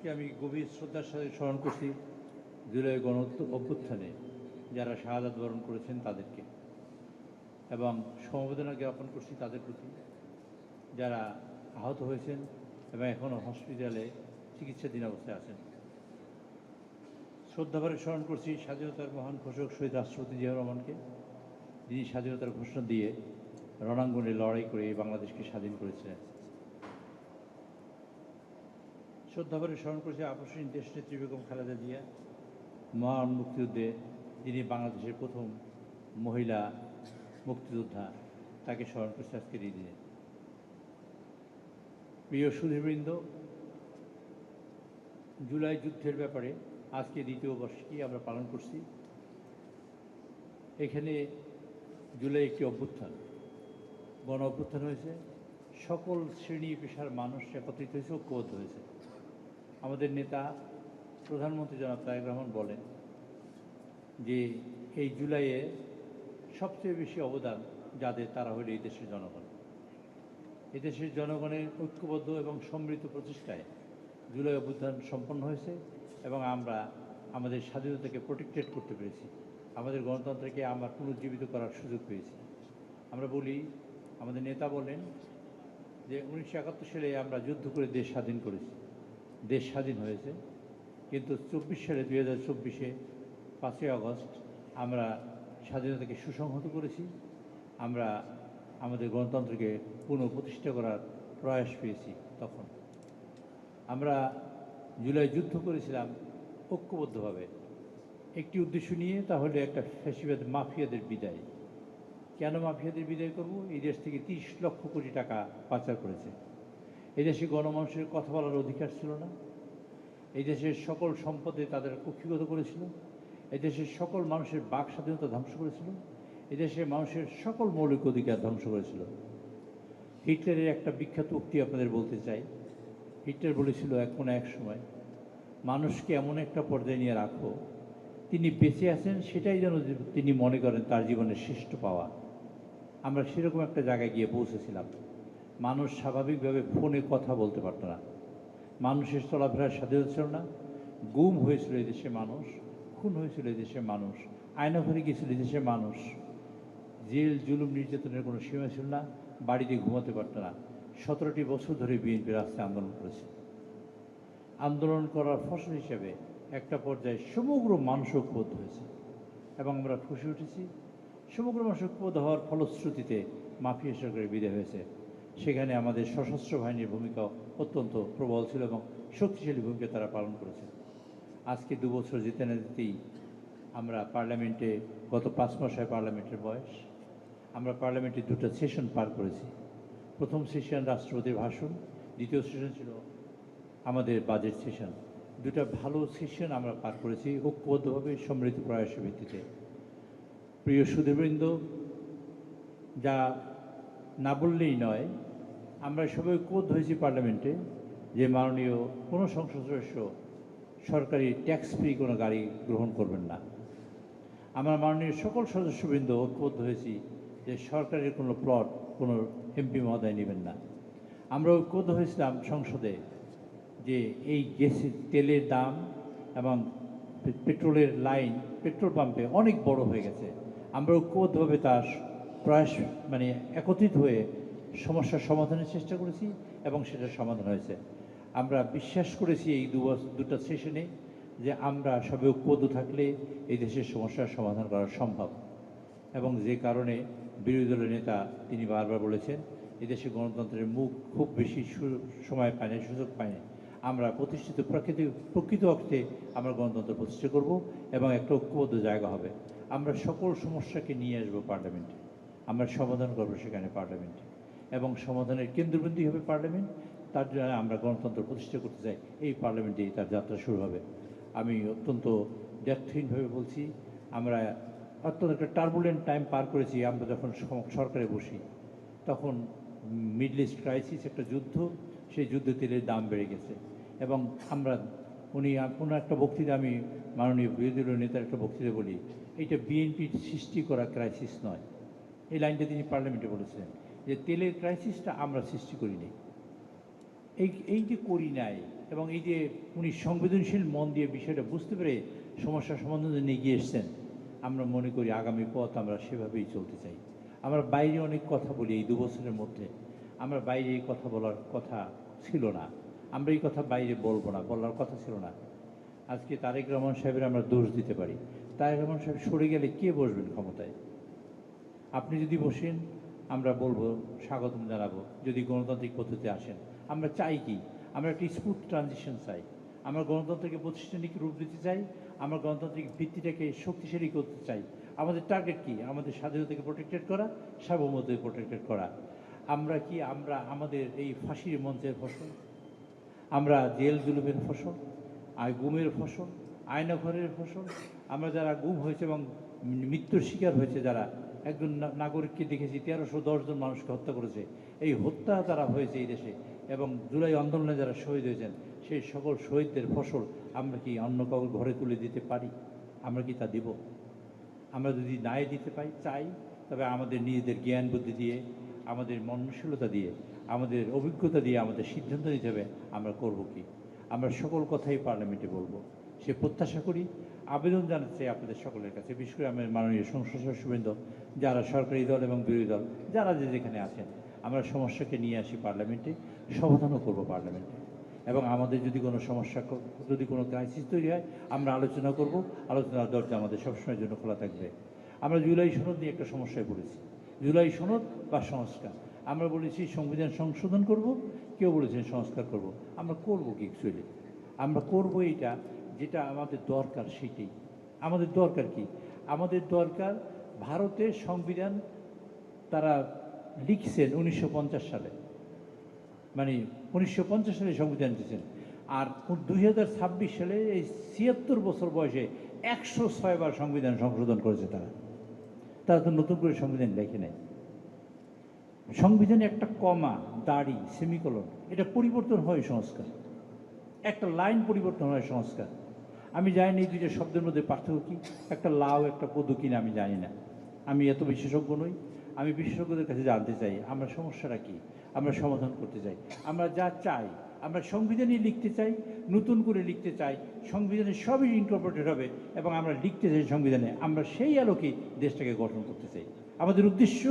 আজকে আমি গভীর শ্রদ্ধার সাথে স্মরণ করছি জুলাই গণ অভ্যুত্থানে যারা শাহাদাত বরণ করেছেন তাদেরকে, এবং সমবেদনা জ্ঞাপন করছি তাদের প্রতি যারা আহত হয়েছেন এবং এখনও হসপিটালে চিকিৎসাধীন অবস্থায় আছেন। শ্রদ্ধাভরে স্মরণ করছি স্বাধীনতার মহান ঘোষক শহীদ রাষ্ট্রপতি জিয়াউর রহমানকে, যিনি স্বাধীনতার ঘোষণা দিয়ে রণাঙ্গনে লড়াই করে বাংলাদেশকে স্বাধীন করেছিলেন। শ্রদ্ধাভরে স্মরণ করছি আপসহীন দেশনেত্রী বেগম খালেদা জিয়া, মহান মুক্তিযুদ্ধে যিনি বাংলাদেশের প্রথম মহিলা মুক্তিযোদ্ধা, তাকে স্মরণ করছি আজকের এই দিনে। প্রিয় সুধীবৃন্দ, জুলাই যুদ্ধের ব্যাপারে আজকে দ্বিতীয় বর্ষটি আমরা পালন করছি। এখানে জুলাই একটি অভ্যুত্থান, গণ অভ্যুত্থান হয়েছে, সকল শ্রেণী পেশার মানুষ একত্রিত হয়েছে, ঐক্যবদ্ধ হয়েছে। আমাদের নেতা প্রধানমন্ত্রী জনাব তারেক রহমান বলেন যে এই জুলাইয়ে সবচেয়ে বেশি অবদান যাদের, তারা হল এই দেশের জনগণ। এদেশের জনগণের ঐক্যবদ্ধ এবং সমৃদ্ধ প্রচেষ্টায় জুলাই অভ্যুত্থান সম্পন্ন হয়েছে এবং আমরা আমাদের স্বাধীনতাকে প্রোটেক্টেড করতে পেরেছি, আমাদের গণতন্ত্রকে আমরা পুনর্জীবিত করার সুযোগ পেয়েছি। আমরা বলি, আমাদের নেতা বলেন যে 1971 সালে আমরা যুদ্ধ করে দেশ স্বাধীন করেছি, দেশ স্বাধীন হয়েছে, কিন্তু 24 সালে 2024-এ 5ই আগস্ট আমরা স্বাধীনতাকে সুসংহত করেছি, আমরা আমাদের গণতন্ত্রকে পুনঃপ্রতিষ্ঠা করার প্রয়াস পেয়েছি। তখন আমরা জুলাই যুদ্ধ করেছিলাম ঐক্যবদ্ধভাবে একটি উদ্দেশ্য নিয়ে, তাহলে একটা ফ্যাসিবাদ মাফিয়াদের বিদায়। কেন মাফিয়াদের বিদায় করব? এই দেশ থেকে 30 লক্ষ কোটি টাকা পাচার করেছে। এদেশে গণমানুষের কথা বলার অধিকার ছিল না, এই দেশের সকল সম্পদে তাদের কক্ষিগত করেছিল, এদেশের সকল মানুষের বাক স্বাধীনতা ধ্বংস করেছিল, এদেশের মানুষের সকল মৌলিক অধিকার ধ্বংস করেছিল। হিটলারের একটা বিখ্যাত উক্তি আপনাদের বলতে চাই। হিটলার বলেছিল এক সময়, মানুষকে এমন একটা পর্যায়ে নিয়ে রাখো, তিনি বেঁচে আছেন সেটাই যেন তিনি মনে করেন তার জীবনের শ্রেষ্ঠ পাওয়া। আমরা সেরকম একটা জায়গায় গিয়ে পৌঁছেছিলাম। মানুষ স্বাভাবিকভাবে ফোনে কথা বলতে পারত না, মানুষের চলাফেরার স্বাধীনতা ছিল না, গুম হয়েছিল এই দেশের মানুষ, খুন হয়েছিল এই দেশের মানুষ, আয়নাঘরে গিয়েছিল এই দেশের মানুষ, জেল জুলুম নির্যাতনের কোনো সীমা ছিল না, বাড়িতে ঘুমাতে পারত না। 17টি বছর ধরে বিএনপি রাস্তায় আন্দোলন করেছে। আন্দোলন করার ফসল হিসেবে একটা পর্যায়ে সমগ্র মানুষ ঐক্যবদ্ধ হয়েছে এবং আমরা খুশি উঠেছি। সমগ্র মানুষ ঐক্যবদ্ধ হওয়ার ফলশ্রুতিতে মাফিয়া সরকারের বিদায় হয়েছে। সেখানে আমাদের সশস্ত্র বাহিনীর ভূমিকা অত্যন্ত প্রবল ছিল এবং শক্তিশালী ভূমিকা তারা পালন করেছে। আজকে 2 বছর যেতে না যেতেই আমরা পার্লামেন্টে, গত 5 মাস হয় পার্লামেন্টের বয়স, আমরা পার্লামেন্টে 2টা সেশন পার করেছি। প্রথম সেশন রাষ্ট্রপতির ভাষণ, দ্বিতীয় সেশন ছিল আমাদের বাজেট সেশন। 2টা ভালো সেশন আমরা পার করেছি ঐক্যবদ্ধভাবে, সমৃদ্ধ প্রয়াসের ভিত্তিতে। প্রিয় সুধীবৃন্দ, যা না বললেই নয়, আমরা সবাই ঐক্যবদ্ধ হয়েছি পার্লামেন্টে যে মাননীয় কোনো সংসদ সদস্য সরকারি ট্যাক্স ফ্রি কোনো গাড়ি গ্রহণ করবেন না। আমরা মাননীয় সকল সদস্যবৃন্দ ঐক্যবদ্ধ হয়েছি যে সরকারের কোনো প্লট কোনো এমপি মহোদয় নেবেন না। আমরা ঐক্যবদ্ধ হয়েছিলাম সংসদে যে এই গ্যাসের তেলের দাম এবং পেট্রোলের লাইন পেট্রোল পাম্পে অনেক বড় হয়ে গেছে। আমরা ঐক্যবদ্ধভাবে তার প্রয়াস একত্রিত হয়ে সমস্যার সমাধানের চেষ্টা করেছি এবং সেটার সমাধান হয়েছে। আমরা বিশ্বাস করেছি এই 2টা সেশনে যে আমরা সবে ঐক্যবদ্ধ থাকলে এই দেশের সমস্যার সমাধান করা সম্ভব, এবং যে কারণে বিরোধী দলের নেতা তিনি বারবার বলেছেন এদেশে গণতন্ত্রের মুখ খুব বেশি সময় পায় না, সুযোগ পায় না। আমরা প্রকৃত অর্থে আমরা গণতন্ত্র প্রতিষ্ঠা করব এবং একটা ঐক্যবদ্ধ জায়গা হবে। আমরা সকল সমস্যাকে নিয়ে আসবো পার্লামেন্টে, আমরা সমাধান করবো সেখানে পার্লামেন্টে, এবং সমাধানের কেন্দ্রবিন্দু হবে পার্লামেন্ট। তার জন্য আমরা গণতন্ত্র প্রতিষ্ঠা করতে চাই, এই পার্লামেন্টেই তার যাত্রা শুরু হবে। আমি অত্যন্ত দ্ব্যর্থহীনভাবে বলছি, আমরা অত্যন্ত একটা টার্বুলেন্ট টাইম পার করেছি। আমরা যখন সরকারে বসি তখন মিডল ইস্ট ক্রাইসিস, একটা যুদ্ধ, সেই যুদ্ধে তেলের দাম বেড়ে গেছে এবং আমরা কোনো একটা বক্তৃতা, আমি মাননীয় বিরোধী দলীয় নেতার একটা বক্তৃতা বলি, এইটা বিএনপির সৃষ্টি করা ক্রাইসিস নয়। এই লাইনটা তিনি পার্লামেন্টে বলেছিলেন যে তেলের ক্রাইসিসটা আমরা সৃষ্টি করিনি। এই যে করি নাই, এবং এই যে উনি সংবেদনশীল মন দিয়ে বিষয়টা বুঝতে পেরে সমস্যার সমাধান নিয়ে এগিয়ে এসছেন, আমরা মনে করি আগামী পথ আমরা সেভাবেই চলতে চাই। আমরা বাইরে অনেক কথা বলি, এই 2 বছরের মধ্যে আমরা বাইরে এই কথা বলার কথা ছিল না, আমরা এই কথা বাইরে বলবো না, বলার কথা ছিল না। আজকে তারেক রহমান সাহেবের আমরা দোষ দিতে পারি। তারেক রহমান সাহেব সরে গেলে কে বসবেন ক্ষমতায়? আপনি যদি বসেন আমরা বলবো, স্বাগতম জানাবো, যদি গণতান্ত্রিক পদ্ধতিতে আসেন। আমরা চাই কি? আমরা একটি স্মুথ ট্রানজিশন চাই। আমরা গণতন্ত্রকে প্রতিষ্ঠানিক রূপ দিতে চাই, আমরা গণতান্ত্রিক ভিত্তিটাকে শক্তিশালী করতে চাই। আমাদের টার্গেট কি? আমাদের স্বাধীনতাকে প্রোটেক্টেড করা, সার্বভৌমত্বকে প্রোটেক্টেড করা। আমরা কি আমাদের এই ফাঁসির মঞ্চের ফসল? আমরা জেল জুলুমের ফসল, গুমের ফসল, আয়নাঘরের ফসল? আমরা যারা গুম হয়েছে এবং মৃত্যুর শিকার হয়েছে, যারা একজন নাগরিককে দেখেছি 1310 জন মানুষকে হত্যা করেছে, এই হত্যা তারা হয়েছে এই দেশে, এবং জুলাই আন্দোলনে যারা শহীদ হয়েছেন, সেই সকল শহীদদের ফসল আমরা কি অন্য কাউর ঘরে তুলে দিতে পারি? আমরা কি তা দেব? আমরা যদি নাই দিতে চাই, তবে আমাদের নিজেদের জ্ঞান বুদ্ধি দিয়ে, আমাদের মননশীলতা দিয়ে, আমাদের অভিজ্ঞতা দিয়ে আমাদের সিদ্ধান্ত নিতে হবে আমরা করব কি। আমরা সকল কথাই পার্লামেন্টে বলবো, সে প্রত্যাশা করি। আবেদন জানাচ্ছি আপনাদের সকলের কাছে, বিশেষ করে আমার মাননীয় সংসদ সদস্যবৃন্দ, যারা সরকারি দল এবং বিরোধী দল, যারা যেখানে আছেন, আমরা সমস্যাকে নিয়ে আসি পার্লামেন্টে, সমাধানও করব পার্লামেন্টে। এবং আমাদের যদি কোনো সমস্যা, যদি কোনো ক্রাইসিস তৈরি হয়, আমরা আলোচনা করব। আলোচনার দরজা আমাদের সবসময়ের জন্য খোলা থাকবে। আমরা জুলাই সনদ নিয়ে একটা সমস্যায় পড়েছি। জুলাই সনদ বা সংস্কার, আমরা বলেছি সংবিধান সংশোধন করব, কেউ বলেছেন সংস্কার করব। আমরা করব কি? অ্যাকচুয়ালি আমরা করব এইটা যেটা আমাদের দরকার, সেটাই আমাদের দরকার। কি আমাদের দরকার? ভারতের সংবিধান তারা লিখছেন 1950 সালে, মানে 1950 সালে সংবিধান দিয়েছেন, আর 2026 সালে এই 76 বছর বয়সে 106 বার সংবিধান সংশোধন করেছে তারা তো নতুন করে সংবিধান লেখে নেয়। সংবিধানে একটা কমা, দাড়ি, সেমিকোলন, এটা পরিবর্তন হয় সংস্কার। একটা লাইন পরিবর্তন হয় সংস্কার। আমি জানি না এই দুইটা শব্দের মধ্যে পার্থক্য কী, একটা লাউ একটা পদু কিনা আমি জানি না, আমি এত বিশেষজ্ঞ নই। আমি বিশেষজ্ঞদের কাছে জানতে চাই আমরা সমস্যাটা কী, আমরা সমাধান করতে চাই। আমরা যা চাই, আমরা সংবিধানই লিখতে চাই, নতুন করে লিখতে চাই, সংবিধানে সবই ইনকর্পোরেটেড হবে, এবং আমরা লিখতে চাই সংবিধানে, আমরা সেই আলোকে দেশটাকে গঠন করতে চাই। আমাদের উদ্দেশ্য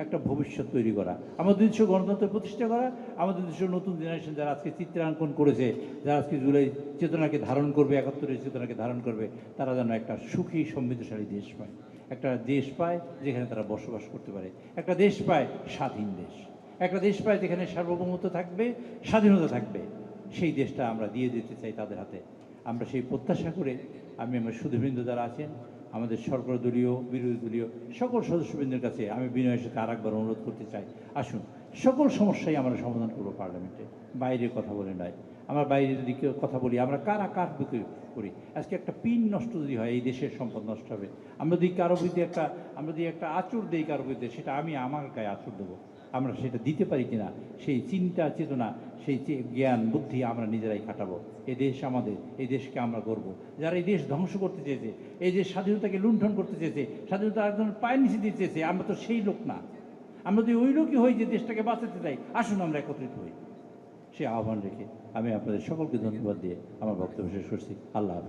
একটা ভবিষ্যৎ তৈরি করা, আমাদের উদ্দেশ্য গণতন্ত্র প্রতিষ্ঠা করা, আমাদের উদ্দেশ্য নতুন জেনারেশন যারা আজকে চিত্রাঙ্কন করেছে, যারা আজকে জুলাই চেতনাকে ধারণ করবে, 71-এর চেতনাকে ধারণ করবে, তারা যেন একটা সুখী সমৃদ্ধশালী দেশ পায়, একটা দেশ পায় যেখানে তারা বসবাস করতে পারে, একটা দেশ পায় স্বাধীন দেশ, একটা দেশ পায় যেখানে সার্বভৌমত্ব থাকবে, স্বাধীনতা থাকবে। সেই দেশটা আমরা দিয়ে দিতে চাই তাদের হাতে। আমরা সেই প্রত্যাশা করে আমি আমার সুধীবৃন্দ যারা আছেন, আমাদের সরকার দলীয়, বিরোধী দলীয় সকল সদস্যবৃন্দের কাছে আমি বিনয়ের সাথে আরেকবার অনুরোধ করতে চাই, আসুন সকল সমস্যাই আমরা সমাধান করবো পার্লামেন্টে, বাইরে কথা বলে নয়। আমরা বাইরে যদি কেউ কথা বলি, আমরা কারা কার বুকে করি। আজকে একটা পিন নষ্ট যদি হয়, এই দেশের সম্পদ নষ্ট হবে। আমরা যদি একটা আঁচড় দিই কারো বিরুদ্ধে, সেটা আমি আমার গায়ে আঁচড় দেবো। আমরা সেটা দিতে পারি কিনা, সেই চিন্তা চেতনা, সেই জ্ঞান বুদ্ধি আমরা নিজেরাই খাটাবো। এই দেশ আমাদের, এই দেশকে আমরা গড়ব। যারা এই দেশ ধ্বংস করতে চেয়েছে, এই দেশ স্বাধীনতাকে লুণ্ঠন করতে চেয়েছে, স্বাধীনতা একজন পায়ের নিচে দিতে চেয়েছে, আমরা তো সেই লোক না। আমরা যদি ওই লোকই হই যে দেশটাকে বাঁচাতে চাই, আসুন আমরা একত্রিত হই। সে আহ্বান রেখে আমি আপনাদের সকলকে ধন্যবাদ দিয়ে আমার বক্তব্য শেষ করছি। আল্লাহ হাফেজ।